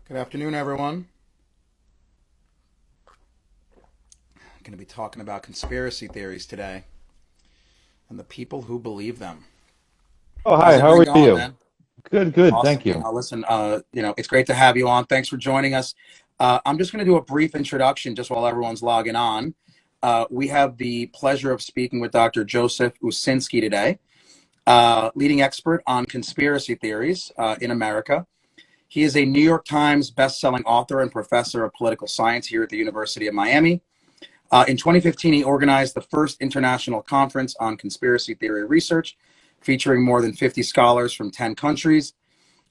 Good afternoon, everyone. I'm going to be talking about conspiracy theories today and the people who believe them. Oh, How's hi, how everything are going, you? man? Good, good, Awesome. thank you. Listen, it's great to have you on. Thanks for joining us. I'm just going to do a brief introduction just while everyone's logging on. We have the pleasure of speaking with Dr. Joseph Uscinski today, leading expert on conspiracy theories in America. He is a New York Times best-selling author and professor of political science here at the University of Miami. In 2015, he organized the first international conference on conspiracy theory research, featuring more than 50 scholars from 10 countries.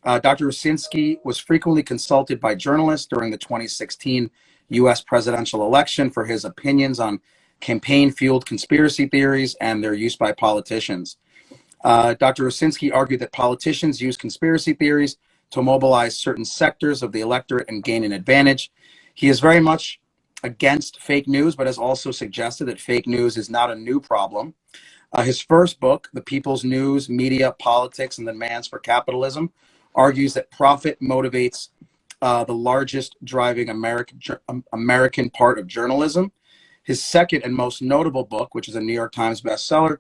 Dr. Uscinski was frequently consulted by journalists during the 2016 U.S. presidential election for his opinions on campaign-fueled conspiracy theories and their use by politicians. Dr. Uscinski argued that politicians use conspiracy theories to mobilize certain sectors of the electorate and gain an advantage. He is very much against fake news, but has also suggested that fake news is not a new problem. His first book, The People's News, Media, Politics, and the Demands for Capitalism, argues that profit motivates the largest driving American part of journalism. His second and most notable book, which is a New York Times bestseller,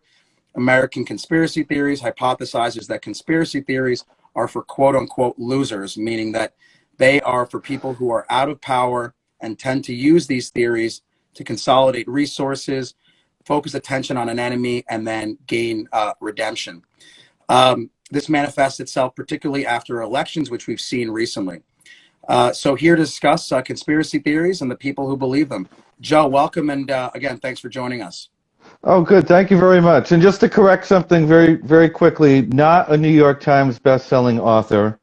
American Conspiracy Theories, hypothesizes that conspiracy theories are for quote unquote losers, meaning that they are for people who are out of power and tend to use these theories to consolidate resources, focus attention on an enemy, and then gain redemption. This manifests itself particularly after elections, which we've seen recently. So here to discuss conspiracy theories and the people who believe them. Joe, welcome, and again, thanks for joining us. Oh, good, thank you very much. And just to correct something very, very quickly, not a New York Times best-selling author,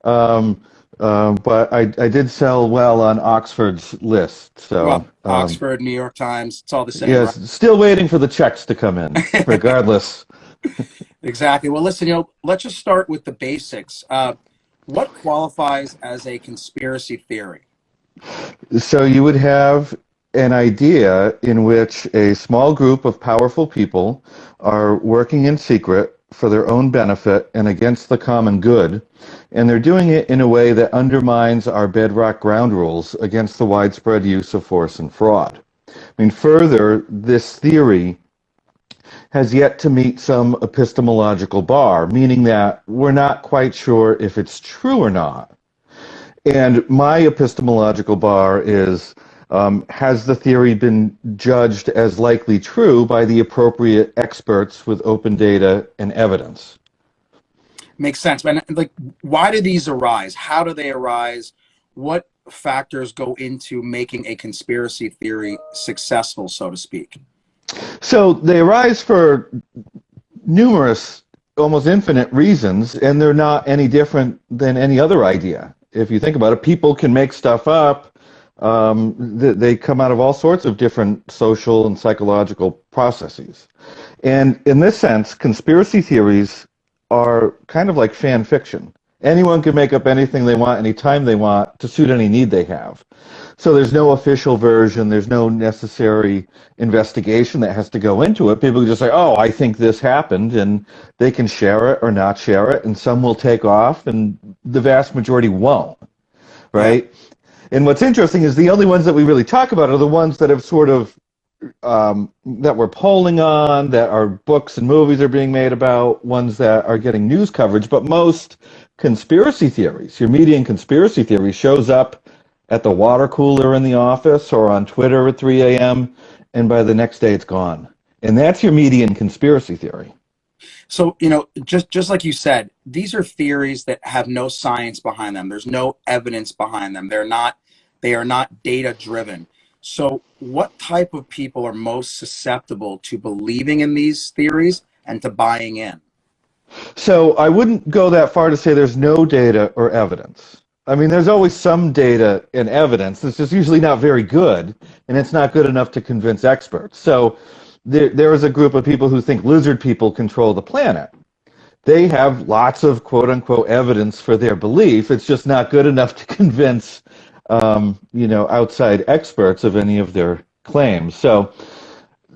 um, but I did sell well on Oxford's list. Well, So, Oxford, New York Times, it's all the same, right? yes, still waiting for the checks to come in, regardless. Exactly. Well, listen, let's just start with the basics. What qualifies as a conspiracy theory? So you would have an idea in which a small group of powerful people are working in secret for their own benefit and against the common good, and they're doing it in a way that undermines our bedrock ground rules against the widespread use of force and fraud. I mean, further, this theory has yet to meet some epistemological bar, meaning that we're not quite sure if it's true or not. And my epistemological bar is, has the theory been judged as likely true by the appropriate experts with open data and evidence? Makes sense. And like, why do these arise? How do they arise? What factors go into making a conspiracy theory successful, so to speak? So they arise for numerous, almost infinite reasons, and they're not any different than any other idea. If you think about it, people can make stuff up. They come out of all sorts of different social and psychological processes. And in this sense, conspiracy theories are kind of like fan fiction. Anyone can make up anything they want anytime they want to suit any need they have. So there's no official version, there's no necessary investigation that has to go into it. People can just say, oh, I think this happened, and they can share it or not share it, and some will take off, and the vast majority won't, Yeah. right? And what's interesting is the only ones that we really talk about are the ones that have sort of that we're polling on, that our books and movies are being made about, ones that are getting news coverage. But most conspiracy theories, your median conspiracy theory, shows up at the water cooler in the office or on Twitter at 3 a.m., and by the next day it's gone. And that's your median conspiracy theory. So, just like you said, these are theories that have no science behind them. There's no evidence behind them. They are not data driven. So, what type of people are most susceptible to believing in these theories and to buying in? So I wouldn't go that far to say there's no data or evidence. I mean, there's always some data and evidence. It's just usually not very good, and it's not good enough to convince experts. So there is a group of people who think lizard people control the planet. They have lots of quote unquote evidence for their belief. It's just not good enough to convince, outside experts of any of their claims. So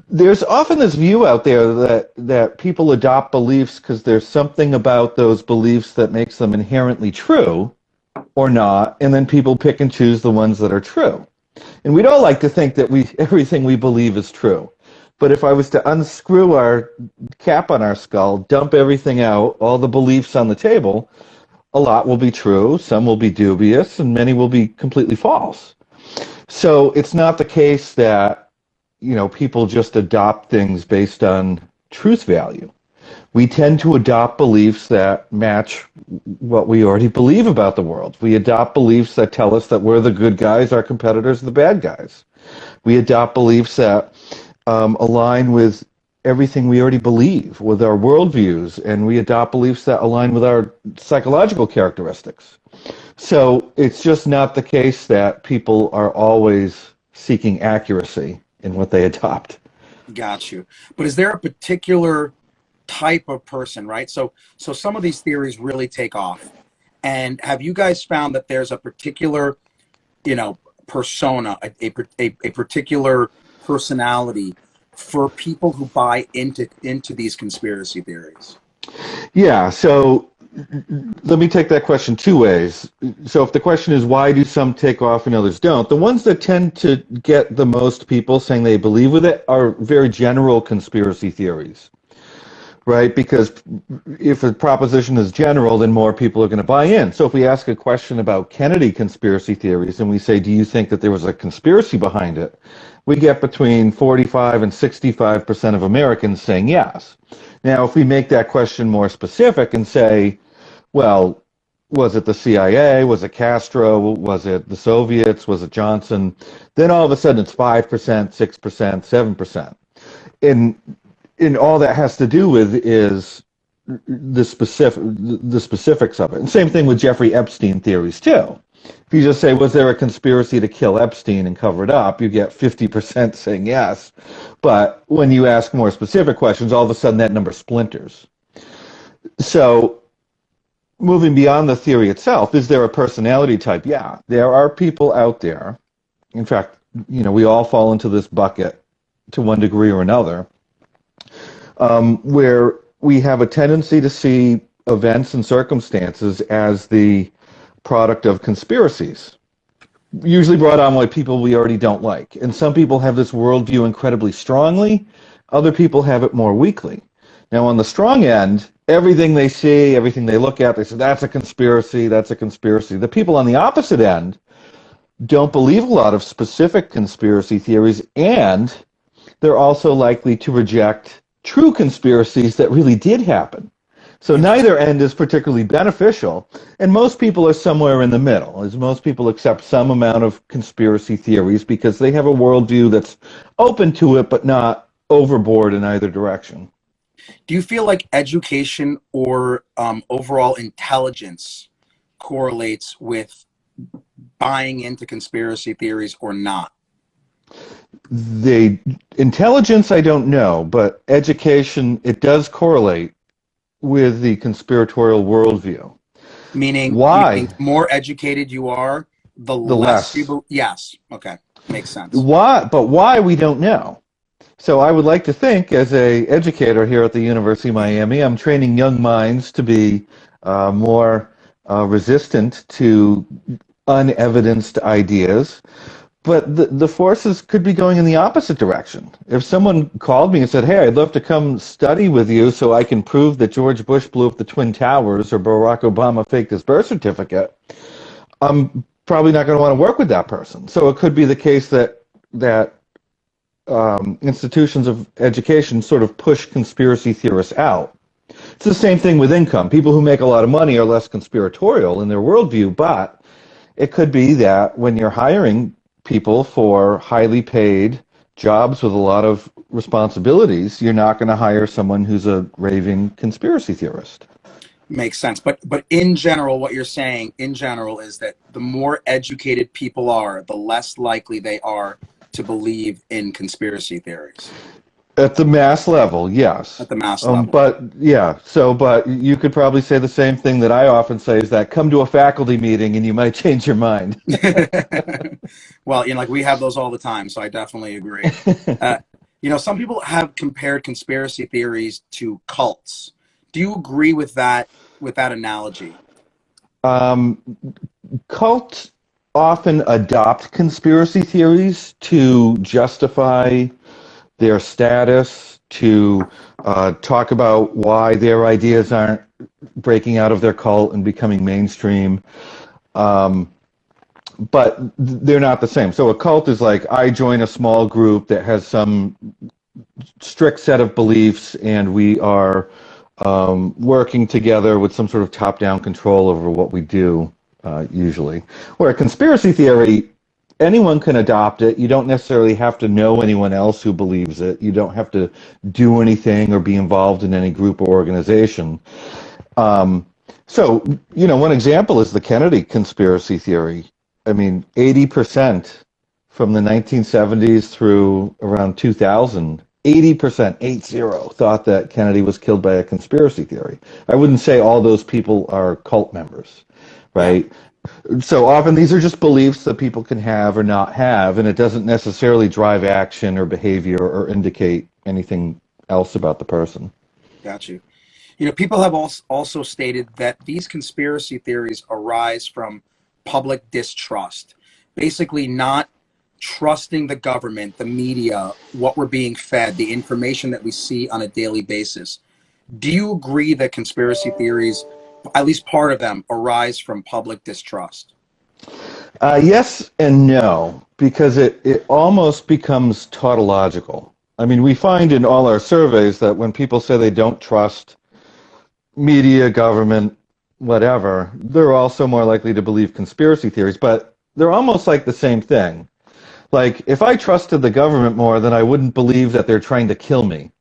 there's often this view out there that people adopt beliefs because there's something about those beliefs that makes them inherently true, or not, and then people pick and choose the ones that are true. And we'd all like to think that everything we believe is true. But if I was to unscrew our cap on our skull, dump everything out, all the beliefs on the table, a lot will be true, some will be dubious, and many will be completely false. So it's not the case that, people just adopt things based on truth value. We tend to adopt beliefs that match what we already believe about the world. We adopt beliefs that tell us that we're the good guys, our competitors are the bad guys. We adopt beliefs that align with everything we already believe, with our worldviews, and we adopt beliefs that align with our psychological characteristics. So it's just not the case that people are always seeking accuracy in what they adopt. Got you. But is there a particular type of person, right? So some of these theories really take off. And have you guys found that there's a particular, persona, a particular personality for people who buy into these conspiracy theories? Yeah, so let me take that question two ways. So if the question is why do some take off and others don't, the ones that tend to get the most people saying they believe with it are very general conspiracy theories, right? Because if a proposition is general, then more people are going to buy in. So if we ask a question about Kennedy conspiracy theories and we say, do you think that there was a conspiracy behind it? We get between 45 and 65% of Americans saying yes. Now, if we make that question more specific and say, well, was it the CIA? Was it Castro? Was it the Soviets? Was it Johnson? Then all of a sudden it's 5%, 6%, 7%. And all that has to do with is the specifics of it. And same thing with Jeffrey Epstein theories too. If you just say, was there a conspiracy to kill Epstein and cover it up, you get 50% saying yes. But when you ask more specific questions, all of a sudden that number splinters. So moving beyond the theory itself, is there a personality type? Yeah, there are people out there. In fact, we all fall into this bucket to one degree or another, where we have a tendency to see events and circumstances as the product of conspiracies, usually brought on by people we already don't like. And some people have this worldview incredibly strongly, other people have it more weakly. Now on the strong end, everything they see, everything they look at, they say, that's a conspiracy, that's a conspiracy. The people on the opposite end don't believe a lot of specific conspiracy theories, and they're also likely to reject true conspiracies that really did happen. So neither end is particularly beneficial, and most people are somewhere in the middle, as most people accept some amount of conspiracy theories because they have a worldview that's open to it but not overboard in either direction. Do you feel like education or overall intelligence correlates with buying into conspiracy theories or not? The intelligence, I don't know, but education, it does correlate with the conspiratorial worldview. Meaning, why? The more educated you are, the less you believe. Yes. Okay. Makes sense. Why? But why, we don't know. So I would like to think, as an educator here at the University of Miami, I'm training young minds to be more resistant to unevidenced ideas. But the forces could be going in the opposite direction. If someone called me and said, hey, I'd love to come study with you so I can prove that George Bush blew up the Twin Towers or Barack Obama faked his birth certificate, I'm probably not going to want to work with that person. So it could be the case that institutions of education sort of push conspiracy theorists out. It's the same thing with income. People who make a lot of money are less conspiratorial in their worldview, but it could be that when you're hiring people for highly paid jobs with a lot of responsibilities, you're not going to hire someone who's a raving conspiracy theorist. Makes sense. But in general, what you're saying in general is that the more educated people are, the less likely they are to believe in conspiracy theories. At the mass level, yes. At the mass level. But you could probably say the same thing that I often say, is that come to a faculty meeting and you might change your mind. Well, we have those all the time, so I definitely agree. Some people have compared conspiracy theories to cults. Do you agree with that analogy? Cults often adopt conspiracy theories to justify their status, to talk about why their ideas aren't breaking out of their cult and becoming mainstream. But they're not the same. So a cult is like, I join a small group that has some strict set of beliefs, and we are working together with some sort of top-down control over what we do, usually. Where a conspiracy theory, anyone can adopt it. You don't necessarily have to know anyone else who believes it. You don't have to do anything or be involved in any group or organization. So, one example is the Kennedy conspiracy theory. I mean, 80% from the 1970s through around 2000, 80%, 80, thought that Kennedy was killed by a conspiracy theory. I wouldn't say all those people are cult members, right? So often these are just beliefs that people can have or not have, and it doesn't necessarily drive action or behavior or indicate anything else about the person. Got you. People have also stated that these conspiracy theories arise from public distrust, basically not trusting the government, the media, what we're being fed, the information that we see on a daily basis. Do you agree that conspiracy theories, at least part of them, arise from public distrust? Yes and no, because it almost becomes tautological. I mean, we find in all our surveys that when people say they don't trust media, government, whatever, they're also more likely to believe conspiracy theories, but they're almost like the same thing. Like, if I trusted the government more, then I wouldn't believe that they're trying to kill me.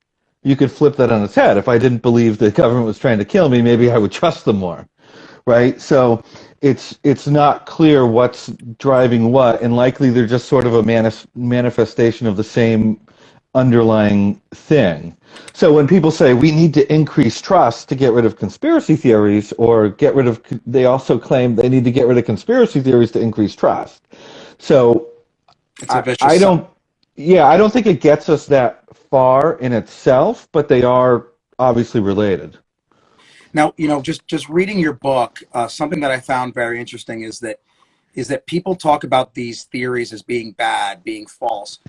You could flip that on its head. If I didn't believe the government was trying to kill me, maybe I would trust them more, right? So it's not clear what's driving what, and likely they're just sort of a manifestation of the same underlying thing. So when people say we need to increase trust to get rid of conspiracy theories, or they also claim they need to get rid of conspiracy theories to increase trust. So It's a vicious I don't think it gets us that far in itself, but they are obviously related. Now, just reading your book, something that I found very interesting is that people talk about these theories as being bad, being false,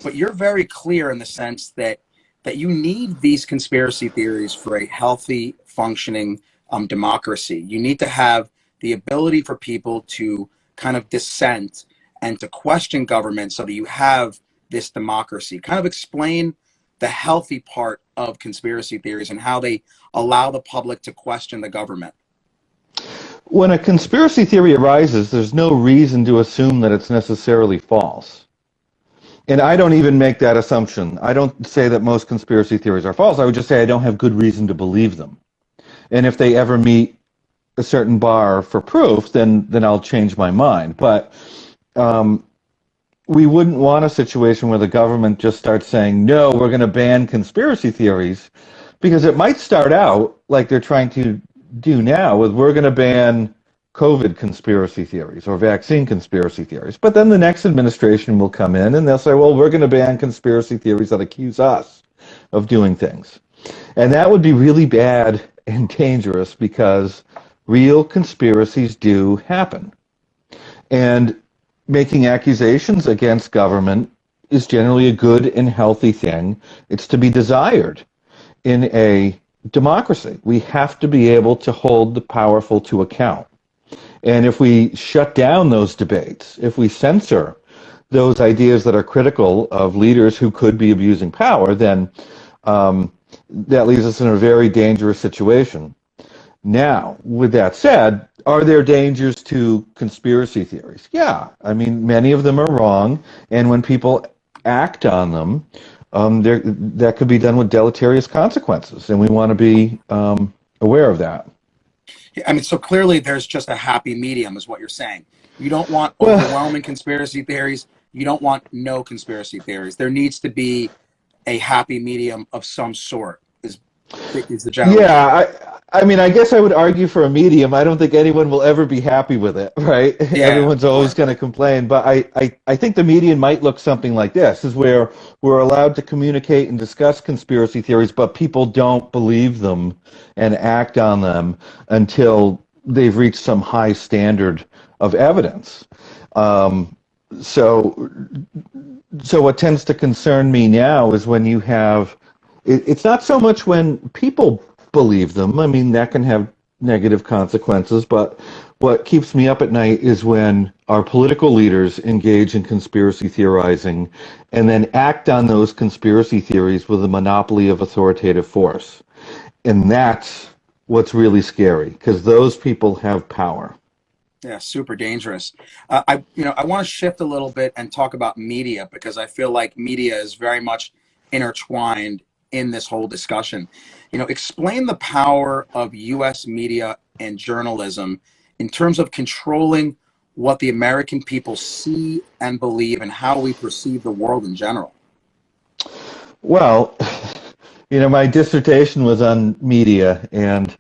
but you're very clear in the sense that you need these conspiracy theories for a healthy, functioning democracy. You need to have the ability for people to kind of dissent and to question government so that you have this democracy. Kind of explain the healthy part of conspiracy theories and how they allow the public to question the government. When a conspiracy theory arises, there's no reason to assume that it's necessarily false. And I don't even make that assumption. I don't say that most conspiracy theories are false. I would just say I don't have good reason to believe them. And if they ever meet a certain bar for proof, then I'll change my mind. But we wouldn't want a situation where the government just starts saying, no, we're going to ban conspiracy theories, because it might start out like they're trying to do now with, we're going to ban COVID conspiracy theories or vaccine conspiracy theories. But then the next administration will come in and they'll say, well, we're going to ban conspiracy theories that accuse us of doing things. And that would be really bad and dangerous, because real conspiracies do happen. And making accusations against government is generally a good and healthy thing. It's to be desired in a democracy. We have to be able to hold the powerful to account. And if we shut down those debates, if we censor those ideas that are critical of leaders who could be abusing power, then that leaves us in a very dangerous situation. Now, with that said, are there dangers to conspiracy theories? Yeah. I mean, many of them are wrong, and when people act on them, that could be done with deleterious consequences, and we want to be aware of that. I mean, so clearly there's just a happy medium is what you're saying. You don't want overwhelming conspiracy theories. You don't want no conspiracy theories. There needs to be a happy medium of some sort is the general. Yeah, I mean, I guess I would argue for a medium. I don't think anyone will ever be happy with it, right? Yeah, everyone's always going to complain. But I think the median might look something like this, is where we're allowed to communicate and discuss conspiracy theories, but people don't believe them and act on them until they've reached some high standard of evidence. So what tends to concern me now is when you have, it's not so much when people believe them. I mean, that can have negative consequences, but what keeps me up at night is when our political leaders engage in conspiracy theorizing and then act on those conspiracy theories with a monopoly of authoritative force. And that's what's really scary, because those people have power. Yeah, super dangerous. I want to shift a little bit and talk about media, because I feel like media is very much intertwined in this whole discussion. Explain the power of U.S. media and journalism in terms of controlling what the American people see and believe and how we perceive the world in general. Well, my dissertation was on media, and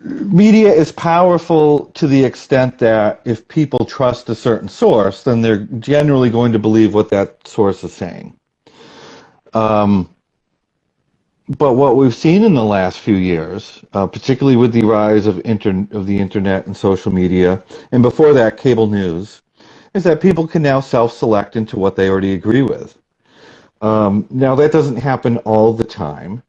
media is powerful to the extent that if people trust a certain source, then they're generally going to believe what that source is saying. But what we've seen in the last few years, particularly with the rise of the internet and social media, and before that, cable news, is that people can now self-select into what they already agree with. Now, that doesn't happen all the time,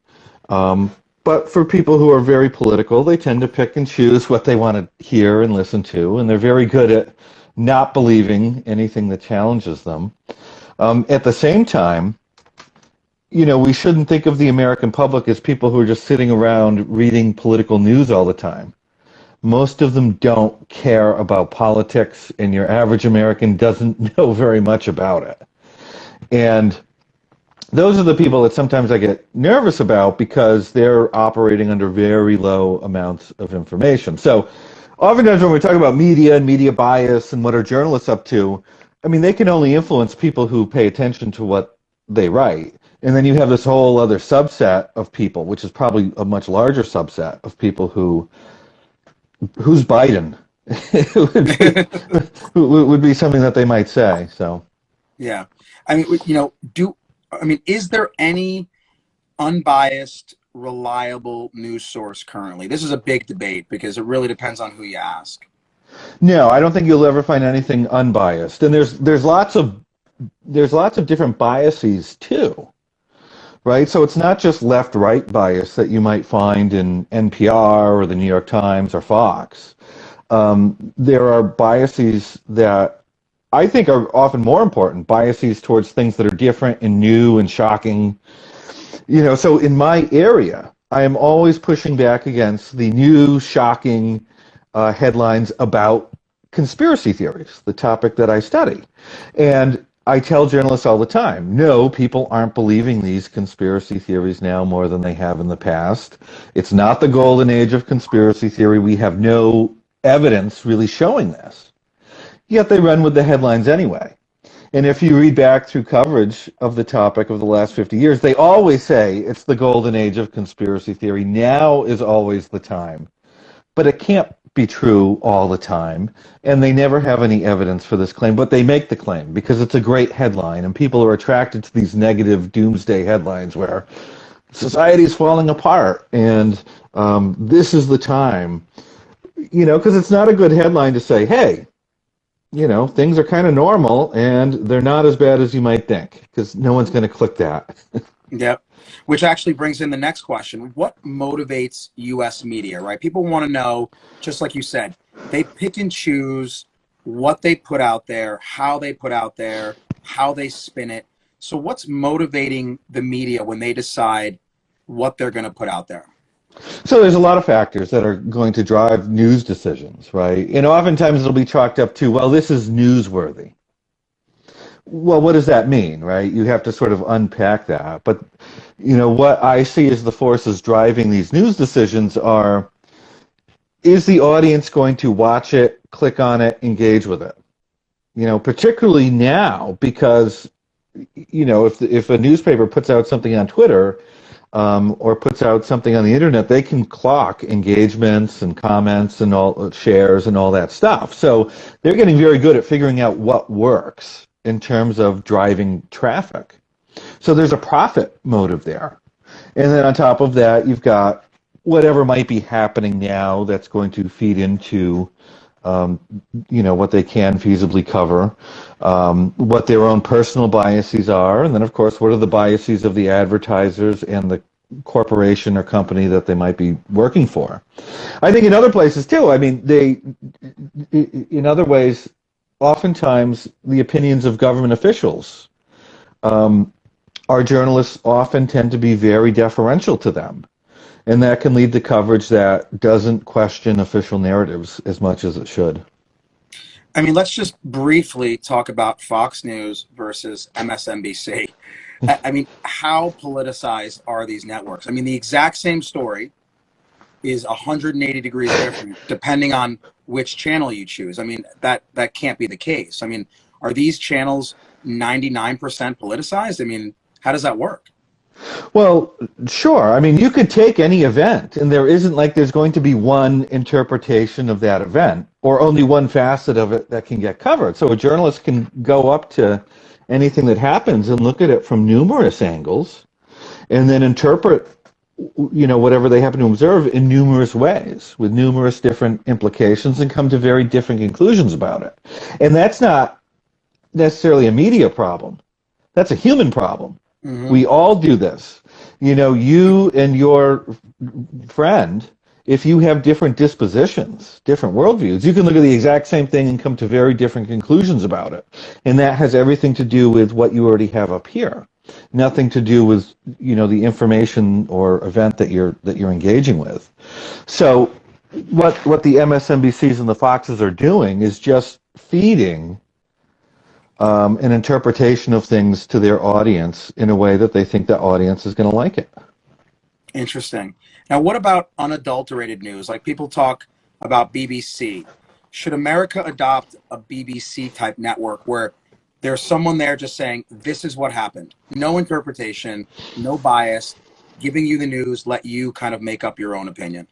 but for people who are very political, they tend to pick and choose what they want to hear and listen to, and they're very good at not believing anything that challenges them. At the same time, we shouldn't think of the American public as people who are just sitting around reading political news all the time. Most of them don't care about politics, and your average American doesn't know very much about it. And those are the people that sometimes I get nervous about, because they're operating under very low amounts of information. So oftentimes when we talk about media and media bias and what are journalists up to, I mean, they can only influence people who pay attention to what they write. And then you have this whole other subset of people, which is probably a much larger subset of people who's Biden would be something that they might say. So, yeah, is there any unbiased, reliable news source currently? This is a big debate because it really depends on who you ask. No, I don't think you'll ever find anything unbiased. And there's lots of different biases too. Right? So it's not just left-right bias that you might find in NPR or the New York Times or Fox. There are biases that I think are often more important, biases towards things that are different and new and shocking. So in my area, I am always pushing back against the new, shocking headlines about conspiracy theories, the topic that I study. And I tell journalists all the time, no, people aren't believing these conspiracy theories now more than they have in the past. It's not the golden age of conspiracy theory. We have no evidence really showing this. Yet they run with the headlines anyway. And if you read back through coverage of the topic of the last 50 years, they always say it's the golden age of conspiracy theory. Now is always the time. But it can't be true all the time, and they never have any evidence for this claim, but they make the claim because it's a great headline, and people are attracted to these negative doomsday headlines where society's falling apart, and this is the time, because it's not a good headline to say, hey, things are kind of normal, and they're not as bad as you might think, because no one's going to click that. Yep. Which actually brings in the next question. What motivates U.S. media, right? People want to know, just like you said, they pick and choose what they put out there, how they put out there, how they spin it. So what's motivating the media when they decide what they're going to put out there? So there's a lot of factors that are going to drive news decisions, right? And oftentimes it'll be chalked up to, well, this is newsworthy. Well, what does that mean, right? You have to sort of unpack that. But, what I see as the forces driving these news decisions are, is the audience going to watch it, click on it, engage with it? Particularly now, because, if a newspaper puts out something on Twitter or puts out something on the internet, they can clock engagements and comments and all shares and all that stuff. So they're getting very good at figuring out what works in terms of driving traffic. So there's a profit motive there. And then on top of that, you've got, whatever might be happening now that's going to feed into what they can feasibly cover, what their own personal biases are, and then, of course, what are the biases of the advertisers and the corporation or company that they might be working for. I think in other places, too, I mean, in other ways, oftentimes the opinions of government officials, our journalists often tend to be very deferential to them. And that can lead to coverage that doesn't question official narratives as much as it should. I mean, let's just briefly talk about Fox News versus MSNBC. I mean, how politicized are these networks? I mean, the exact same story is 180 degrees different depending on which channel you choose. I mean, that can't be the case. I mean, are these channels 99% politicized? I mean, how does that work? Well, sure. I mean, you could take any event, and there isn't like there's going to be one interpretation of that event, or only one facet of it that can get covered. So a journalist can go up to anything that happens and look at it from numerous angles, and then interpret, whatever they happen to observe in numerous ways, with numerous different implications, and come to very different conclusions about it. And that's not necessarily a media problem. That's a human problem. Mm-hmm. We all do this. You and your friend, if you have different dispositions, different worldviews, you can look at the exact same thing and come to very different conclusions about it. And that has everything to do with what you already have up here. Nothing to do with, the information or event that you're engaging with. So what the MSNBCs and the Foxes are doing is just feeding an interpretation of things to their audience in a way that they think the audience is going to like it. Interesting. Now, what about unadulterated news? Like, people talk about BBC. Should America adopt a BBC type network where there's someone there just saying, this is what happened? No interpretation, no bias, giving you the news, let you kind of make up your own opinion.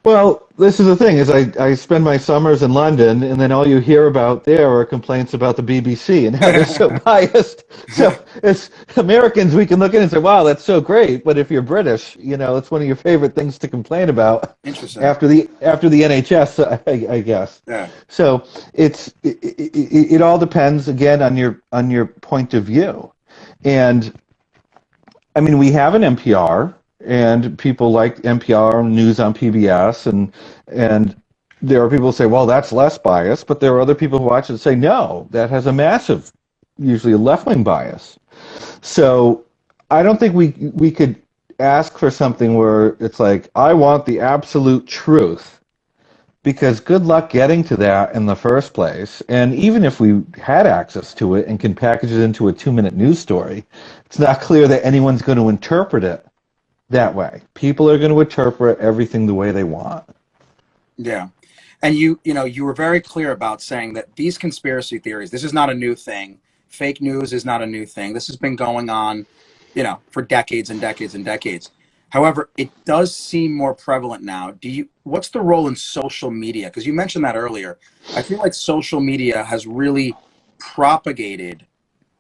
Well, this is the thing, is I spend my summers in London, and then all you hear about there are complaints about the BBC and how they're so biased. So as Americans, we can look at it and say, wow, that's so great. But if you're British, it's one of your favorite things to complain about. Interesting. After the NHS, I guess. Yeah. So it all depends, again, on your point of view. And, I mean, we have an NPR, and people like NPR news on PBS, and there are people who say, well, that's less biased, but there are other people who watch it and say, no, that has a massive, usually a left-wing bias. So I don't think we could ask for something where it's like, I want the absolute truth, because good luck getting to that in the first place. And even if we had access to it and can package it into a 2-minute news story, it's not clear that anyone's going to interpret it that way. People are going to interpret everything the way they want. Yeah. And you were very clear about saying that these conspiracy theories, this is not a new thing. Fake news is not a new thing. This has been going on, for decades and decades and decades. However, it does seem more prevalent now. What's the role in social media? Because you mentioned that earlier. I feel like social media has really propagated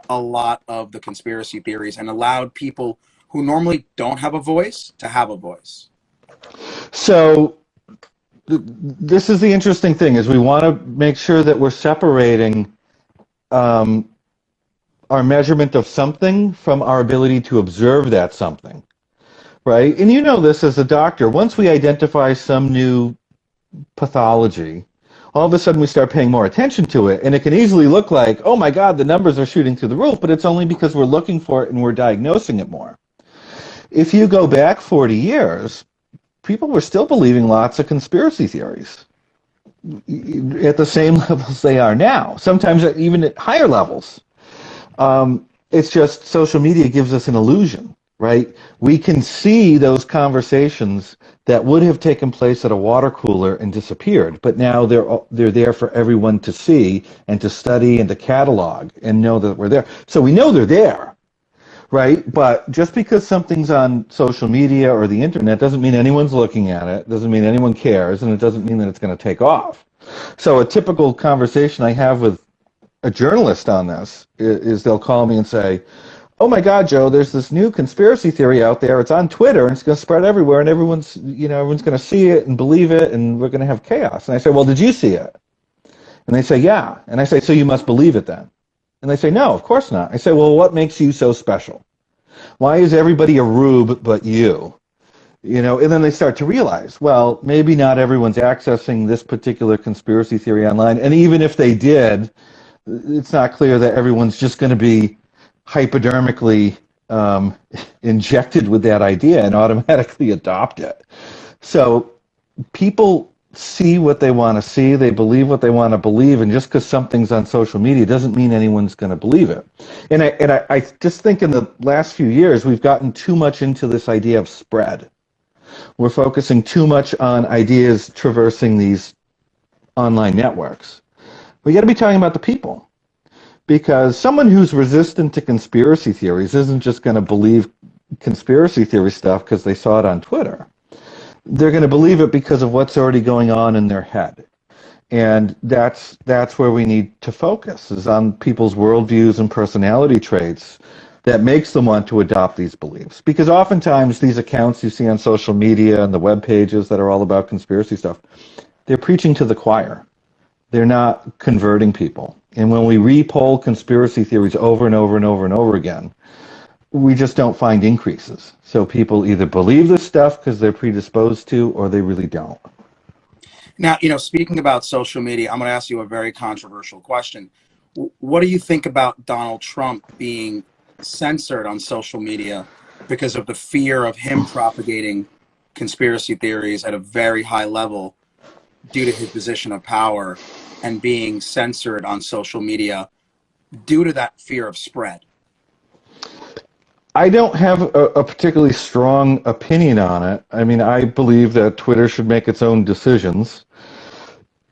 a lot of the conspiracy theories and allowed people who normally don't have a voice to have a voice. So this is the interesting thing, is we want to make sure that we're separating our measurement of something from our ability to observe that something, right? And this as a doctor, once we identify some new pathology, all of a sudden we start paying more attention to it, and it can easily look like, oh my God, the numbers are shooting through the roof, but it's only because we're looking for it and we're diagnosing it more. If you go back 40 years, people were still believing lots of conspiracy theories at the same levels they are now, sometimes even at higher levels. It's just social media gives us an illusion, right? We can see those conversations that would have taken place at a water cooler and disappeared, but now they're there for everyone to see and to study and to catalog and know that we're there. So we know they're there. Right, but just because something's on social media or the internet doesn't mean anyone's looking at it, doesn't mean anyone cares, and it doesn't mean that it's going to take off. So a typical conversation I have with a journalist on this is they'll call me and say, oh my God, Joe, there's this new conspiracy theory out there. It's on Twitter and it's going to spread everywhere and everyone's going to see it and believe it and we're going to have chaos. And I say, well, did you see it? And they say, yeah. And I say, so you must believe it then. And they say, no, of course not. I say, well, what makes you so special? Why is everybody a rube but you? And then they start to realize, well, maybe not everyone's accessing this particular conspiracy theory online. And even if they did, it's not clear that everyone's just going to be hypodermically injected with that idea and automatically adopt it. So people see what they want to see, they believe what they want to believe, and just because something's on social media doesn't mean anyone's going to believe it. And I just think in the last few years we've gotten too much into this idea of spread. We're focusing too much on ideas traversing these online networks. We got to be talking about the people, because someone who's resistant to conspiracy theories isn't just going to believe conspiracy theory stuff because they saw it on Twitter. They're going to believe it because of what's already going on in their head. And that's where we need to focus, is on people's worldviews and personality traits that makes them want to adopt these beliefs. Because oftentimes these accounts you see on social media and the web pages that are all about conspiracy stuff, they're preaching to the choir. They're not converting people. And when we re-poll conspiracy theories over and over and over and over again, we just don't find increases. So people either believe this stuff because they're predisposed to, or they really don't. Now, speaking about social media, I'm going to ask you a very controversial question. What do you think about Donald Trump being censored on social media because of the fear of him propagating conspiracy theories at a very high level due to his position of power, and being censored on social media due to that fear of spread? I don't have a particularly strong opinion on it. I mean, I believe that Twitter should make its own decisions.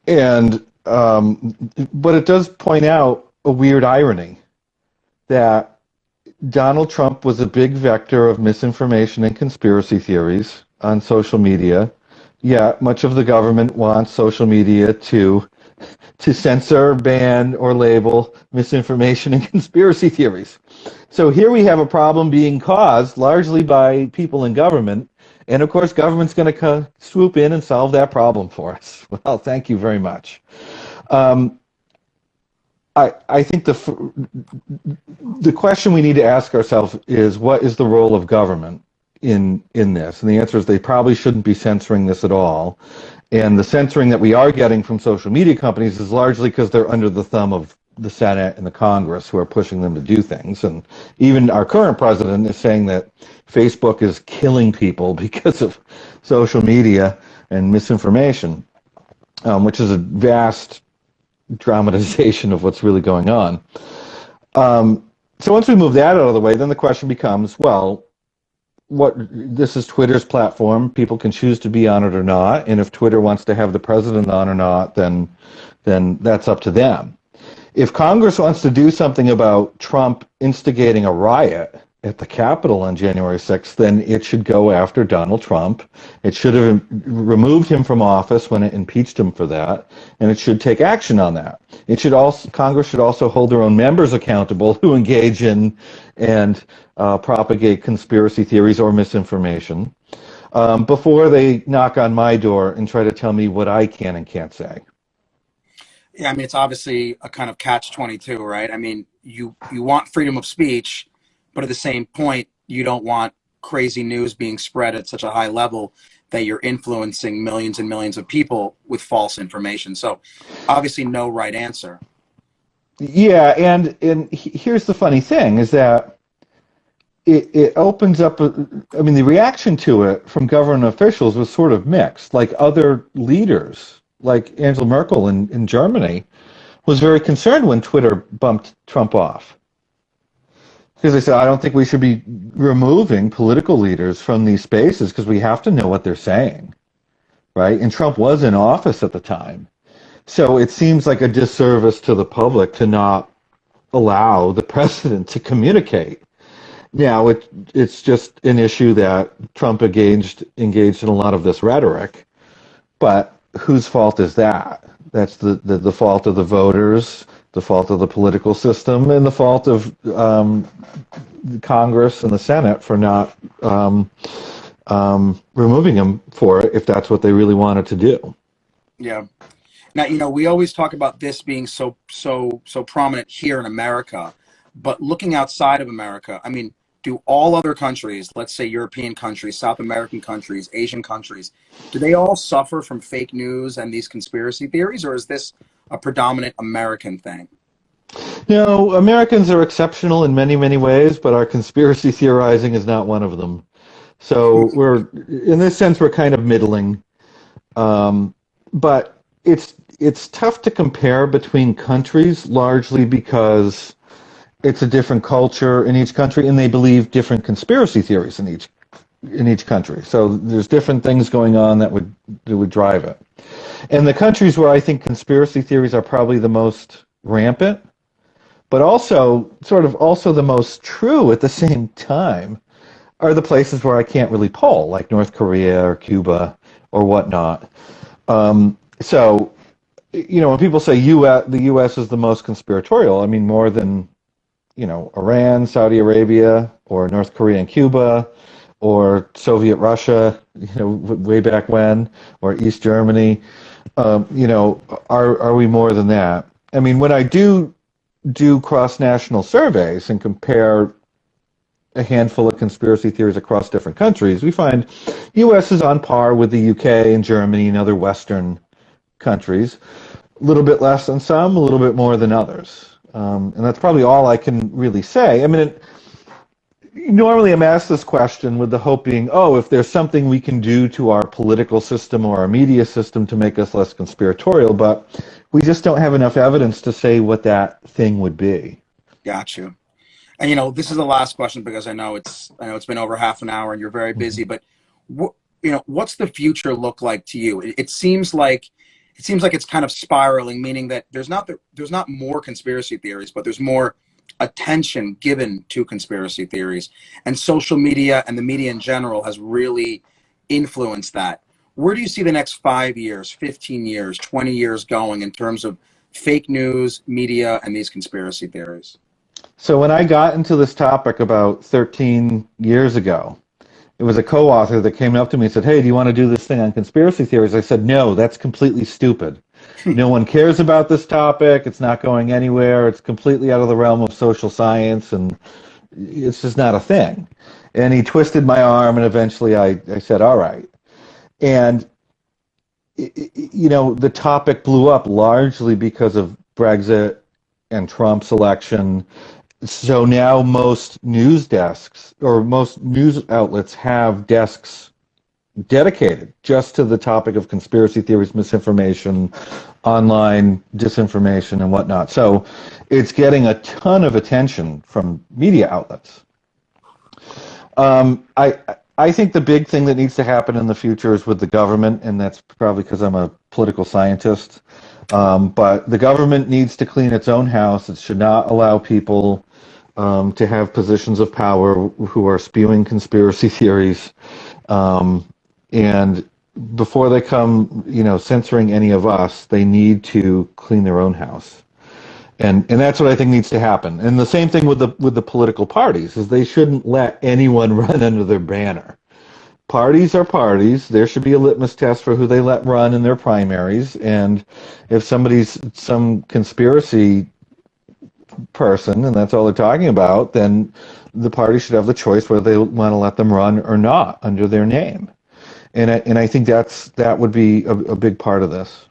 And but it does point out a weird irony that Donald Trump was a big vector of misinformation and conspiracy theories on social media. Yeah, much of the government wants social media to censor, ban, or label misinformation and conspiracy theories. So here we have a problem being caused largely by people in government, and of course government's going to swoop in and solve that problem for us. Well, thank you very much. I think the question we need to ask ourselves is, what is the role of government in this? And the answer is they probably shouldn't be censoring this at all. And the censoring that we are getting from social media companies is largely because they're under the thumb of the Senate and the Congress, who are pushing them to do things. And even our current president is saying that Facebook is killing people because of social media and misinformation, which is a vast dramatization of what's really going on. So once we move that out of the way, then the question becomes, well, this is Twitter's platform. People can choose to be on it or not. And if Twitter wants to have the president on or not, then that's up to them. If Congress wants to do something about Trump instigating a riot at the Capitol on January 6th, then it should go after Donald Trump. It should have removed him from office when it impeached him for that, and it should take action on that. Congress should also hold their own members accountable who engage in and propagate conspiracy theories or misinformation before they knock on my door and try to tell me what I can and can't say. Yeah, I mean, it's obviously a kind of catch-22, right? I mean, you want freedom of speech, but at the same point, you don't want crazy news being spread at such a high level that you're influencing millions and millions of people with false information. So obviously no right answer. Yeah, and here's the funny thing is that it opens up, I mean, the reaction to it from government officials was sort of mixed. Like other leaders, like Angela Merkel in Germany, was very concerned when Twitter bumped Trump off. Because they said, I don't think we should be removing political leaders from these spaces because we have to know what they're saying, right? And Trump was in office at the time. So it seems like a disservice to the public to not allow the president to communicate. Now, it's just an issue that Trump engaged in a lot of this rhetoric, but whose fault is that? That's the fault of the voters the fault of the political system, and the fault of Congress and the Senate for not removing him for it if that's what they really wanted to do. Yeah. Now, we always talk about this being so prominent here in America, but looking outside of America, I mean, do all other countries, let's say European countries, South American countries, Asian countries, do they all suffer from fake news and these conspiracy theories, or is this a predominant American thing? No, Americans are exceptional in many, many ways, but our conspiracy theorizing is not one of them. So in this sense, we're kind of middling. But it's tough to compare between countries, largely because it's a different culture in each country, and they believe different conspiracy theories in each country. So there's different things going on that would drive it. And the countries where I think conspiracy theories are probably the most rampant, but also also the most true at the same time, are the places where I can't really poll, like North Korea or Cuba or whatnot. So, when people say the U.S. is the most conspiratorial, I mean more than, Iran, Saudi Arabia, or North Korea and Cuba, or Soviet Russia, way back when, or East Germany. Are we more than that? I mean, when I do cross-national surveys and compare a handful of conspiracy theories across different countries, we find U.S. is on par with the UK and Germany and other Western countries. A little bit less than some, a little bit more than others. And that's probably all I can really say. I mean, normally I'm asked this question with the hope being, if there's something we can do to our political system or our media system to make us less conspiratorial, but we just don't have enough evidence to say what that thing would be. Got you. And this is the last question, because I know it's been over half an hour and you're very busy, but what's the future look like to you? It seems like it's kind of spiraling, meaning that there's not more conspiracy theories, but there's more attention given to conspiracy theories, and social media and the media in general has really influenced that. Where do you see the next 5 years, 15 years, 20 years going in terms of fake news, media, and these conspiracy theories? So when I got into this topic about 13 years ago, it was a co-author that came up to me and said, "Hey, do you want to do this thing on conspiracy theories?" I said, "No, that's completely stupid. No one cares about this topic. It's not going anywhere. It's completely out of the realm of social science, and it's just not a thing." And he twisted my arm, and eventually I said, "All right." And, the topic blew up largely because of Brexit and Trump's election. So now most news desks or most news outlets have desks dedicated just to the topic of conspiracy theories, misinformation, online disinformation, and whatnot. So it's getting a ton of attention from media outlets. I think the big thing that needs to happen in the future is with the government, and that's probably because I'm a political scientist. But the government needs to clean its own house. It should not allow people to have positions of power who are spewing conspiracy theories. And before they come, censoring any of us, they need to clean their own house. And that's what I think needs to happen. And the same thing with the political parties, is they shouldn't let anyone run under their banner. Parties are parties. There should be a litmus test for who they let run in their primaries. And if somebody's some conspiracy person and that's all they're talking about, then the party should have the choice whether they want to let them run or not under their name. And I think that would be a big part of this.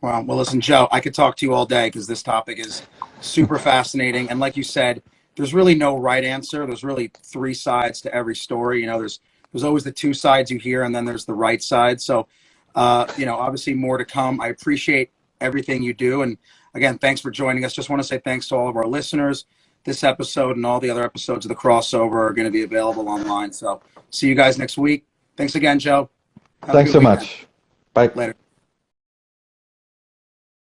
Well, listen, Joe, I could talk to you all day because this topic is super fascinating. And like you said, there's really no right answer. There's really three sides to every story. There's always the two sides you hear, and then there's the right side. So, obviously more to come. I appreciate everything you do. And again, thanks for joining us. Just want to say thanks to all of our listeners. This episode and all the other episodes of the crossover are going to be available online. So see you guys next week. Thanks again, Joe. Thanks so much. Bye. Later.